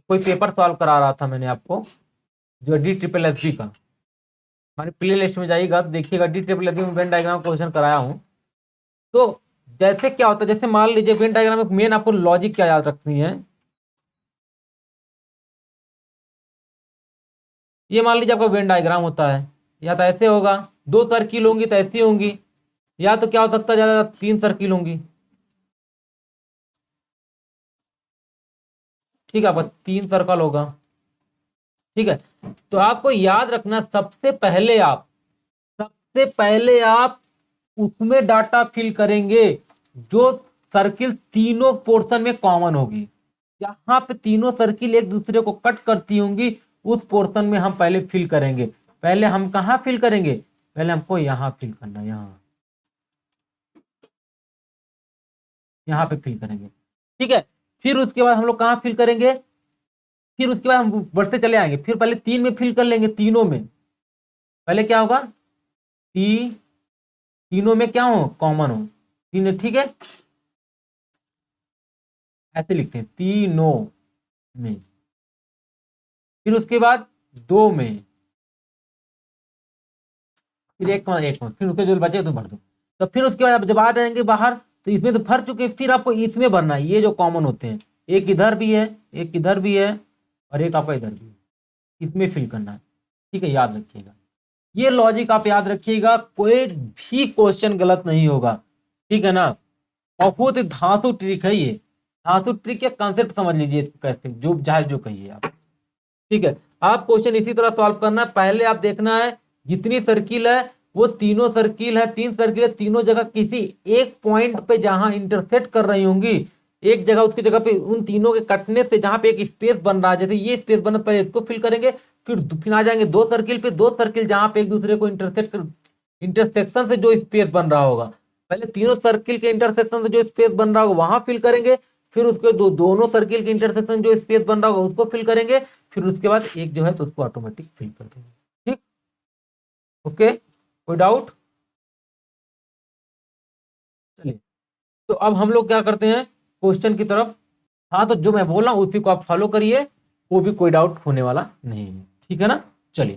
कोई पेपर सॉल्व करा रहा था मैंने आपको, जो DSSB का, हमारी प्ले लिस्ट में जाइएगा तो देखिएगा DSSB में वेन डायग्राम क्वेश्चन कराया हूँ। तो जैसे क्या होता है, जैसे मान लीजिए वेन डायग्राम में मेन आपको लॉजिक क्या याद रखनी है, ये मान लीजिए आपका वेन डायग्राम होता है, या तो ऐसे होगा, दो सर्किल होंगी तो ऐसी होंगी, या तो क्या हो सकता है ज्यादा तीन सर्किल होंगी। ठीक है, आपका तीन सर्कल होगा। ठीक है, तो आपको याद रखना सबसे पहले आप उसमें डाटा फिल करेंगे जो सर्किल तीनों पोर्शन में कॉमन होगी। जहां पे तीनों सर्किल एक दूसरे को कट करती होंगी उस पोर्शन में हम पहले फिल करेंगे। पहले हम कहां फिल करेंगे, पहले हमको यहां फिल करना है, यहां पे फिल करेंगे। ठीक है, फिर उसके बाद हम लोग कहां फिल करेंगे, फिर उसके बाद हम बढ़ते चले आएंगे, फिर पहले तीन में फिल कर लेंगे, तीनों में पहले क्या होगा, ती तीनों में क्या हो, कॉमन हो, तीन, ठीक है, ऐसे लिखते हैं तीनों में। फिर उसके बाद दो में, फिर एक में, फिर उसके जो बचे तो भर दो। तो फिर उसके बाद आप जब आ जाएंगे बाहर तो इसमें तो भर चुके, फिर आपको इसमें भरना है, ये जो कॉमन होते हैं, एक इधर भी है, एक इधर भी है, और एक आपका इधर भी है, इसमें फिल करना है। ठीक है, याद रखिएगा, ये लॉजिक आप याद रखिएगा, कोई भी क्वेश्चन गलत नहीं होगा। ठीक है ना, बहुत ही धांसू ट्रिक है ये, धांसू ट्रिक या कॉन्सेप्ट समझ लीजिए कैसे, जो चाहे जो कहिए आप। ठीक है, आप क्वेश्चन इसी तरह सॉल्व करना है। पहले आप देखना है जितनी सर्किल है वो तीनों सर्किल है, तीन सर्किल है, तीनों जगह किसी एक पॉइंट पे जहां इंटरसेक्ट कर रही होंगी, एक जगह उसकी जगह पे उन तीनों के कटने से जहां पे एक स्पेस बन रहा है, जैसे ये स्पेस बना, पहले इसको फिल करेंगे, फिर आ जाएंगे दो सर्किल पे, दो सर्किल जहां पे एक दूसरे को इंटरसेक्शन से जो स्पेस बन रहा होगा, पहले तीनों सर्किल के इंटरसेक्शन से जो स्पेस बन रहा होगा वहां फिल करेंगे, फिर उसके दोनों सर्किल के इंटरसेक्शन जो स्पेस बन रहा होगा उसको फिल करेंगे, फिर उसके बाद एक जो है तो उसको ऑटोमेटिक फिल कर देंगे। ठीक, ओके, कोई डाउट? चलिए, तो अब हम लोग क्या करते हैं क्वेश्चन की तरफ। हाँ, तो जो मैं बोल रहा हूं उसी को आप फॉलो करिए, वो भी कोई डाउट होने वाला नहीं है। ठीक है ना, चलिए,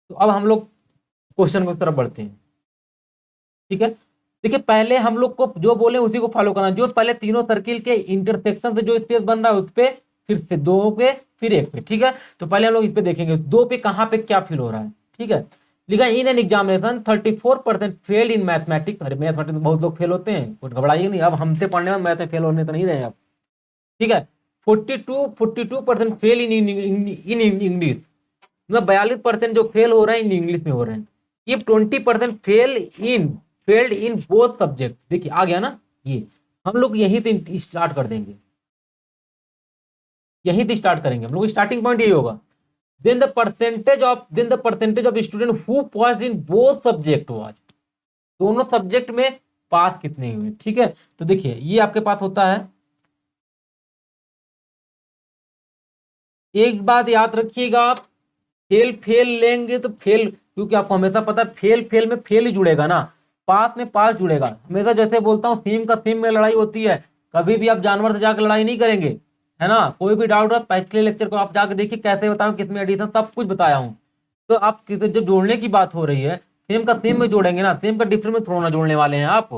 तो अब हम लोग क्वेश्चन की तरफ बढ़ते हैं। ठीक है, देखिए पहले हम लोग को जो बोले उसी को फॉलो करना, जो पहले तीनों सर्किल के इंटरसेक्शन से जो स्पेस बन रहा है उस पे, फिर से दो पे, फिर एक पे। ठीक है, तो पहले हम लोग इस पे देखेंगे दो पे कहां पे क्या फिल हो रहा है। ठीक है, लिखा in an examination 34% fail in mathematics. अरे मैथमेटिक्स में बहुत लोग फेल होते हैं, कुछ घबराइए नहीं, अब हमसे पढ़ने में मैथ में फेल होने तो नहीं रहे आप। ठीक है, 42% फेल इन इंग्लिश, मतलब 42% जो फेल हो रहे हैं इन इंग्लिश में हो रहे हैं। ये 20% फेल्ड इन बोथ सब्जेक्ट। देखिए आ गया ना, ये हम लोग यहीं से स्टार्ट कर देंगे, यहीं से स्टार्ट करेंगे हम लोग, स्टार्टिंग पॉइंट यही होगा। Then the percentage of student who pass in both subject was, दोनों सब्जेक्ट में पास कितने हुए। ठीक है, तो देखिए ये आपके पास होता है, एक बात याद रखिएगा, आप फेल फेल लेंगे तो फेल, क्योंकि आपको हमेशा पता है फेल फेल में फेल ही जुड़ेगा ना, पास में पास जुड़ेगा हमेशा। जैसे बोलता हूँ सीम का सीम में लड़ाई होती है, कभी भी आप जानवर से जाकर लड़ाई नहीं करेंगे, है ना। कोई भी डाउट है पिछले लेक्चर को आप जाकर देखिए, कैसे बताऊं किसमें एडिशन, सब कुछ बताया हूँ। तो आप जब जोड़ने की बात हो रही है, सेम का सेम में जोड़ेंगे ना, सेम का डिफरेंट में थोड़ा ना जोड़ने वाले हैं आप।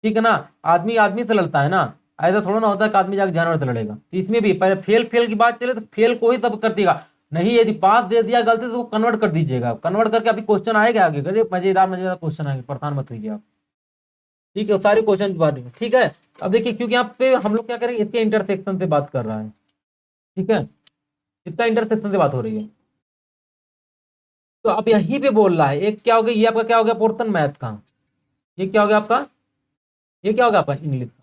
ठीक है ना, आदमी आदमी से लड़ता है ना, ऐसा थोड़ा ना होता है कि आदमी जाकर जानवर से लड़ेगा। तो इसमें भी पहले फेल फेल की बात चले तो फेल को ही सब कर देगा, नहीं यदि पास दे दिया गलती से तो कन्वर्ट कर दीजिएगा, कन्वर्ट करके अभी क्वेश्चन आएगा आगे, अरे मजेदार मजेदार क्वेश्चन आएंगे, परेशान मत होइए आप। ठीक है, सारे क्वेश्चन के बारे में। ठीक है, अब देखिए क्योंकि यहाँ पे हम लोग क्या करेंगे, इसके इंटरसेक्शन से बात कर रहा है। ठीक है, कितना इंटरसेक्शन से बात हो रही है। तो अब यहीं पे बोल रहा है, एक क्या हो गया, ये आपका क्या हो गया पोर्शन मैथ का, ये क्या हो गया आपका, ये क्या हो गया आपका इंग्लिश का।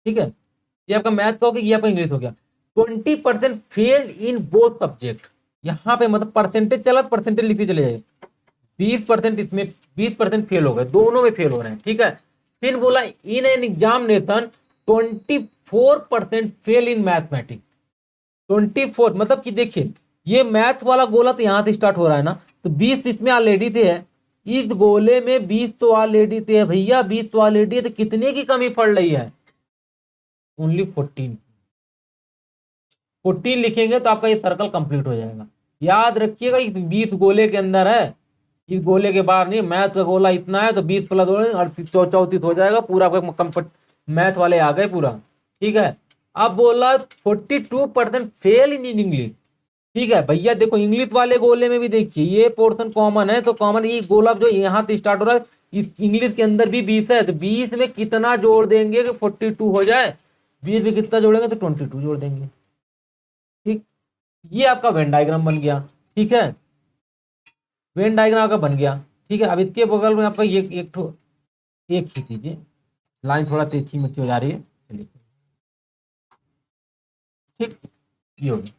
ठीक है, ये आपका मैथ का हो गया, ये आपका इंग्लिश हो गया। 20% फेल इन बोथ सब्जेक्ट। यहाँ पे मतलब परसेंटेज चला, परसेंटेज लिखते चले जाए। 20% इसमें, 20% फेल हो गए, दोनों में फेल हो रहे हैं। ठीक है, फिर बोला in an examination 24% fail in mathematics. 24 मतलब कि देखिए, ये मैथ वाला गोला तो यहां से स्टार्ट हो रहा है ना, तो 20 इसमें ऑलरेडी थे है, इस गोले में 20 तो ऑलरेडी थे भैया, 20 तो ऑलरेडी है, तो कितने की कमी पड़ रही है, ओनली 14। 14 लिखेंगे तो आपका ये सर्कल कंप्लीट हो जाएगा। याद रखिएगा, इस 20 गोले के अंदर है, इस गोले के बाहर नहीं। मैथ का गोला इतना है तो 20 प्लस 38, 34 हो जाएगा पूरा। मैथ वाले आ गए पूरा। ठीक है, अब बोला 42% फेल इन इंग्लिश। ठीक है भैया, देखो इंग्लिश वाले गोले में भी देखिए ये पोर्शन कॉमन है, तो कॉमन ये गोला जो यहाँ से स्टार्ट हो रहा है, इस इंग्लिश के अंदर भी 20 है, तो 20 में कितना जोड़ देंगे कि 42 हो जाए, 20 में कितना जोड़ेंगे तो 22 जोड़ देंगे। ठीक, ये आपका वेन डायग्राम बन गया। ठीक है, वेन डायग्राम आपका बन गया। ठीक है, अब इसके बगल में आपका ये एक ही दीजिए, लाइन थोड़ा तेजी मिर्ची हो जा रही है, चलिए। ठीक, ये हो गया।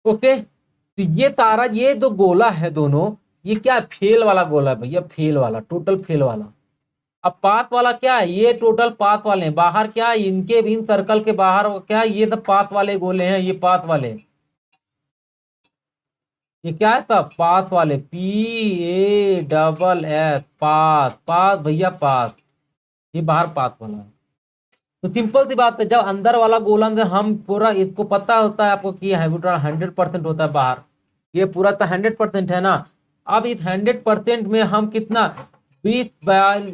ओके, तो ये तारा, ये दो गोला है दोनों, ये क्या है, फेल वाला गोला है भैया, फेल वाला, टोटल फेल वाला। अब पाथ वाला क्या है, ये टोटल पाथ वाले हैं। बाहर क्या है, इनके भी इन सर्कल के बाहर क्या है, ये सब पाथ वाले गोले हैं, ये पाथ वाले, ये क्या है सब पाथ वाले, PASS, पाथ, पाथ भैया पाथ, ये बाहर पाथ वाला है। तो सिंपल सी बात है, जब अंदर वाला गोला में हम पूरा, इसको पता होता है आपको कि हैबिटेट 100% होता है बाहर, ये पूरा तो 100% है ना। अब इस 100% में हम कितना, 20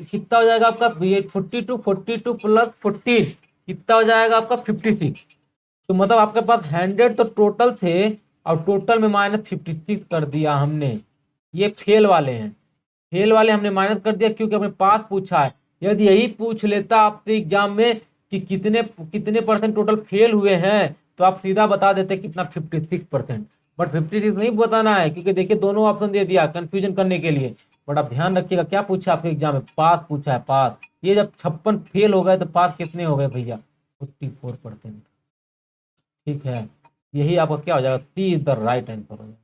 कितना हो जाएगा आपका, 42, 42 प्लस 14 कितना हो जाएगा आपका 56। तो मतलब आपके पास 100 तो टोटल थे, और टोटल में -56 कर दिया हमने। ये फेल वाले हैं, फेल वाले हमने माइनस कर दिया, क्योंकि हमने पास पूछा है। यदि यही पूछ लेता आपसे एग्जाम में कि कितने कितने परसेंट टोटल फेल हुए हैं, तो आप सीधा बता देते कितना 56%। बट 56 नहीं बताना है, क्योंकि देखिए दोनों ऑप्शन दे दिया कंफ्यूजन करने के लिए। बट आप ध्यान रखिएगा, क्या पूछा आपके एग्जाम में, पास पूछा है, पास। ये जब 56 फेल हो गए तो पास कितने हो गए भैया, 54%। ठीक है, यही आपका क्या हो जाएगा, सी इज द राइट आंसर हो जाएगा।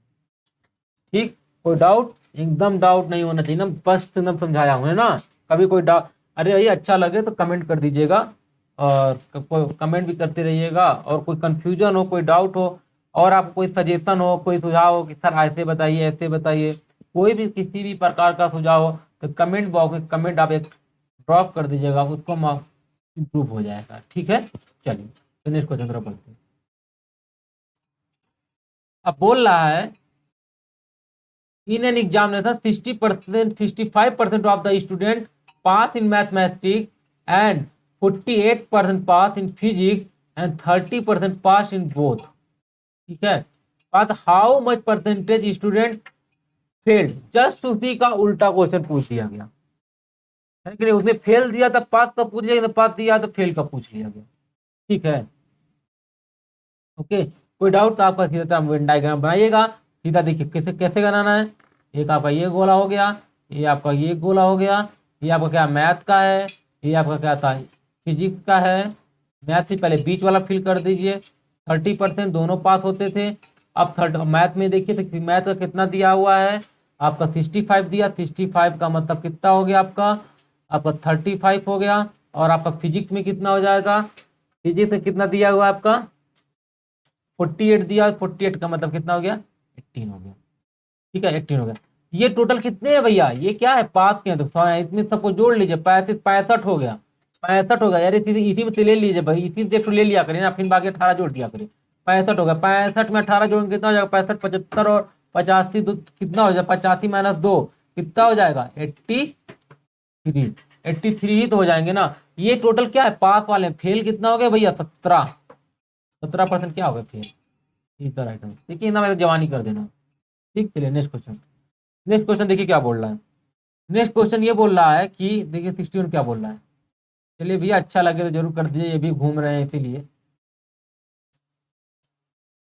ठीक, कोई डाउट, एकदम डाउट नहीं होना चाहिए ना, बस एकदम समझाया हूं है ना। कभी कोई डाउट, अरे भाई अच्छा लगे तो कमेंट कर दीजिएगा, और कमेंट भी करते रहिएगा, और कोई कंफ्यूजन हो, कोई डाउट हो, और आपको कोई सजेशन हो, कोई सुझाव हो कि सर ऐसे बताइए, ऐसे बताइए, कोई भी किसी भी प्रकार का सुझाव हो, तो कमेंट बॉक्स में कमेंट आप एक ड्रॉप कर दीजिएगा, उसको इम्प्रूव हो जाएगा। ठीक है, चलिए तो नेक्स्ट क्वेश्चन तरफ बढ़ते हैं। अब बोल रहा है, in an examination 60%, 65% of the student pass in mathematics, and 48% pass in physics, and 30% pass in both. ठीक है, but how much percentage student failed, just उसी का उल्टा क्वेश्चन पूछ लिया गया है कि नहीं, उसने फेल दिया था पास का पूछ लिया, पास दिया तो फेल का पूछ लिया गया। ठीक है, ओके, कोई डाउट तो आपका सीधा वेन डायग्राम बनाइएगा। सीधा देखिए कैसे कैसे बनाना है। एक आपका ये गोला हो गया, ये आपका ये गोला हो गया, ये आपका क्या मैथ का है, ये आपका क्या था फिजिक्स का है। मैथ से पहले बीच वाला फिल कर दीजिए, 30% दोनों पास होते थे। अब थर्ड मैथ में देखिए तो मैथ का कितना दिया हुआ है आपका, 65 दिया, 65 का मतलब कितना हो गया आपका, आपका 35 हो गया। और आपका फिजिक्स में कितना हो जाएगा, फिजिक्स में कितना दिया हुआ है आपका 48 दिया, 48 का मतलब कितना हो गया 18 हो गया। ठीक है, 18 हो गया। ये टोटल कितने हैं भैया, ये क्या है पास के हैं, तो इसमें सबको जोड़ लीजिए, 65 हो गया, 65 हो गया यार, इसी में से ले लीजिए भाई, इसी से ले लिया करें ना, फिर बाकी 18 जोड़ दिया करें। 65 हो गया, 65 में 18 जोड़ कितना हो जाएगा, 65, 75 और 85 कितना हो जाएगा, 85 -2 कितना हो जाएगा 83। 83 ही तो हो जाएंगे ना। ये टोटल क्या है पास वाले, फेल कितना हो गया भैया 17% क्या हो गया फेल। इधर आइटम देखिए ना, मैं जवानी कर देना। ठीक, चलिए नेक्स्ट क्वेश्चन। नेक्स्ट क्वेश्चन देखिए क्या बोल रहा है। नेक्स्ट क्वेश्चन ये बोल रहा है कि देखिए 61 क्या बोल रहा है। चलिए भैया अच्छा लगे तो जरूर कर दीजिए, ये भी घूम रहे हैं इसीलिए।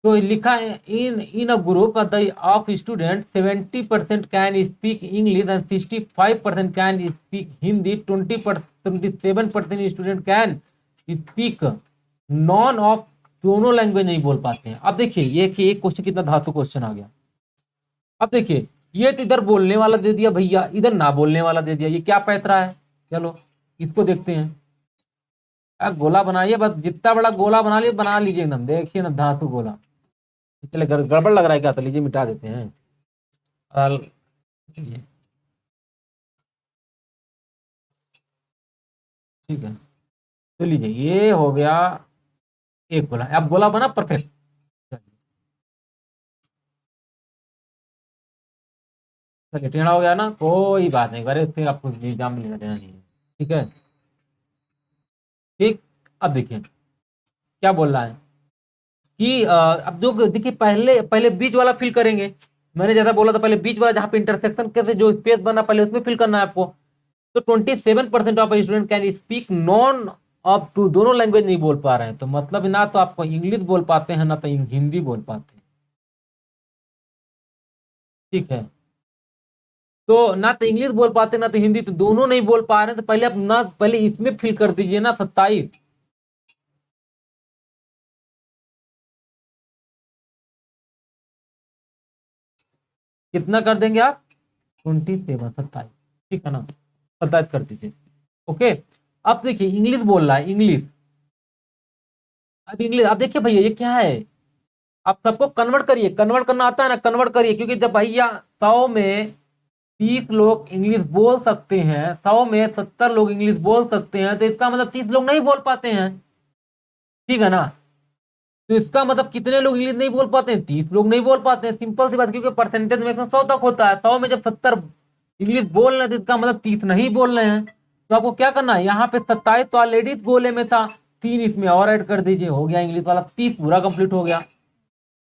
तो लिखा है in a group of student 70% can speak English and 65% can speak Hindi, 27% student can speak none of, दोनों लैंग्वेज नहीं बोल पाते हैं। अब देखिए ये कि एक क्वेश्चन कितना धातु क्वेश्चन आ गया। अब देखिए ये तो इधर बोलने वाला दे दिया भैया, इधर ना बोलने वाला दे दिया, ये क्या पैतरा है। चलो इसको देखते हैं। गोला बनाइए, बस जितना बड़ा गोला बना लीजिए एकदम, देखिए ना धातु गोला। चले गड़बड़ लग रहा है क्या, तो लीजिए मिटा देते हैं। ये ठीक है, तो लीजिए ये हो गया एक गोला। अब गोला बना परफेक्ट। चलिए टेढ़ा हो गया ना, कोई बात नहीं, अरे इससे आपको एग्जाम में लेना देना नहीं है। ठीक है, ठीक। अब देखिए क्या बोल रहा है कि अब जो देखिए पहले पहले बीच वाला फिल करेंगे। मैंने जैसा बोला था पहले बीच वाला, जहां पे इंटरसेक्शन के जो स्पेस बना पहले उसमें फिल करना है आपको। तो 27% of student can speak none of two, दोनों लैंग्वेज नहीं बोल पा रहे हैं, तो मतलब ना तो आपको इंग्लिश बोल पाते हैं ना तो हिंदी बोल पाते हैं। ठीक है, तो ना तो इंग्लिश बोल पाते ना तो हिंदी, तो दोनों नहीं बोल पा रहे हैं, तो पहले आप ना पहले इसमें फिल कर दीजिए ना 27। कितना कर देंगे आप, 27, 27। ठीक है ना, 27 कर दीजिए। ओके, अब देखिए इंग्लिश बोल रहा है, इंग्लिश। अब इंग्लिश, अब देखिए भैया ये क्या है, आप सबको कन्वर्ट करिए, कन्वर्ट करना आता है ना, कन्वर्ट करिए, क्योंकि जब भैया 100 में 30 लोग इंग्लिश बोल सकते हैं, 100 में 70 लोग इंग्लिश बोल सकते हैं, तो इसका मतलब 30 लोग नहीं बोल पाते हैं। ठीक है ना, तो इसका मतलब कितने लोग इंग्लिश नहीं बोल पाते हैं, 30 लोग नहीं बोल पाते हैं, सिंपल सी बात, क्योंकि परसेंटेज में 100 तक होता है, 100 में जब 70 इंग्लिश बोल रहे हैं तो इसका मतलब 30 नहीं बोल रहे हैं। तो आपको क्या करना है, यहाँ पे 27 तो ऑलरेडी गोले में था, 3 इसमें और ऐड कर दीजिए, हो गया इंग्लिश वाला 30 पूरा कंप्लीट हो गया।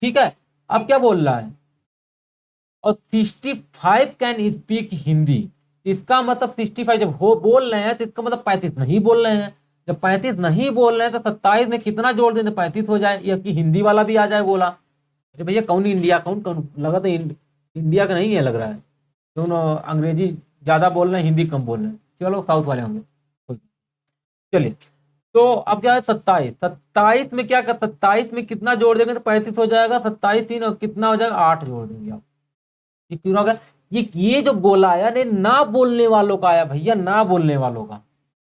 ठीक है, अब क्या बोल रहा है, और 65 कैन स्पीक हिंदी, इसका मतलब 65 जब हो बोल रहे हैं तो इसका मतलब 35 नहीं बोल रहे हैं। जब 35 नहीं बोल रहे हैं तो 27 में कितना जोड़ दें तो 35 हो जाए, या कि हिंदी वाला भी आ जाए बोला। अरे भैया कौन इंडिया, कौन कौन लगा तो इंडिया का नहीं है लग रहा है, दोनों अंग्रेजी ज्यादा बोल रहे हैं, हिंदी कम बोल रहे हैं, चलो साउथ वाले होंगे। चलिए, तो अब क्या है 27, 27 में क्या कर, 27 में कितना जोड़ देंगे तो 35 हो जाएगा, 27 3 और कितना हो जाएगा 8 जोड़ देंगे आप। ये क्यों होगा, ये जो गोला आया ने ना बोलने वालों का आया भैया, ना बोलने वालों का,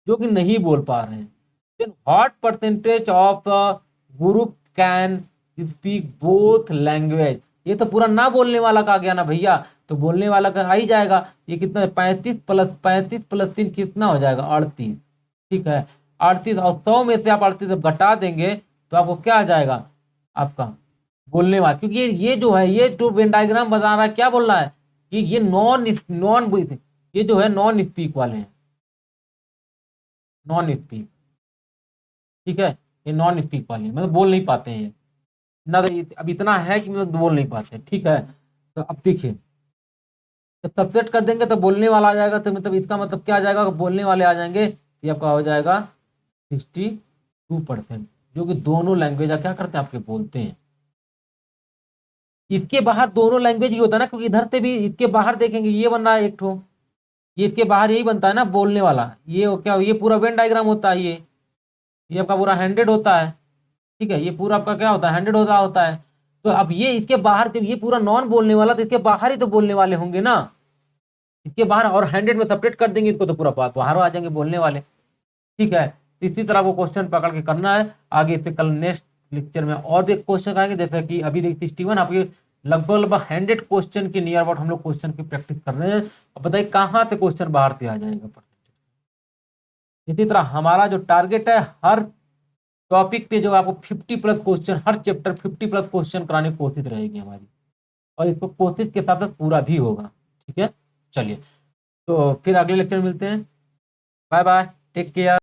जो कि नहीं बोल पा रहे हैं। Then what percentage of group can speak both language, ये तो पूरा ना बोलने वाला का आ गया ना भैया, तो बोलने वाला का आ ही जाएगा। ये कितना, 35 + 3 कितना हो जाएगा 38। ठीक है, 38, और 100 में से आप 38 जब घटा देंगे तो आपको क्या आ जाएगा आपका बोलने वाला, क्योंकि ये जो है, ये जो वेन डायग्राम बता रहा है क्या बोल रहा है कि ये नॉन नॉन ये जो है नॉन स्पीक वाले हैं, नॉन स्पीक। ठीक है, ये नॉन स्पीक वाले हैं, मतलब बोल नहीं पाते हैं ना, तो अब इतना है कि मतलब बोल नहीं पाते। ठीक है, तो अब देखिए जब सब्सेट कर देंगे तो बोलने वाला आ जाएगा, तो मतलब इसका मतलब क्या आ जाएगा, बोलने वाले आ जाएंगे, ये आपका हो जाएगा 62%, जो कि दोनों लैंग्वेज क्या करते हैं आपके बोलते हैं। इसके बाहर दोनों लैंग्वेज ही होता है ना, क्योंकि इधर से भी इसके बाहर देखेंगे ये बन रहा है एक ठो, ये इसके बाहर यही बनता है ना बोलने वाला, ये क्या, ये पूरा वेन डायग्राम होता है, ये आपका पूरा हैंडेड होता है। ठीक है, ये पूरा आपका क्या होता है, हैंडेड होता होता है। तो अब ये इसके बाहर, जब ये पूरा नॉन बोलने वाला, तो इसके बाहर ही तो बोलने वाले होंगे ना, इसके बाहर, और हैंडेड में सेपरेट कर देंगे इसको तो पूरा बात बाहर आ जाएंगे बोलने वाले। ठीक है, तो इसी तरह को क्वेश्चन पकड़ के करना है आगे, इस पे कल नेक्स्ट लेक्चर में और भी एक क्वेश्चन आएंगे, जैसे कि अभी देखिए 61 आपके लगभग लगभग 100 क्वेश्चन के नियर अबाउट हम लोग क्वेश्चन की प्रैक्टिस कर रहे हैं। अब बताइए कहाँ से क्वेश्चन बाहर से आ जाएगा। इसी तरह हमारा जो टारगेट है, हर टॉपिक पे जो आपको 50+ क्वेश्चन, हर चैप्टर 50+ क्वेश्चन कराने की कोशिश रहेगी हमारी, और इसको कोशिश के साथ साथ पूरा भी होगा। ठीक है, चलिए तो फिर अगले लेक्चर में मिलते हैं। Bye bye, take care.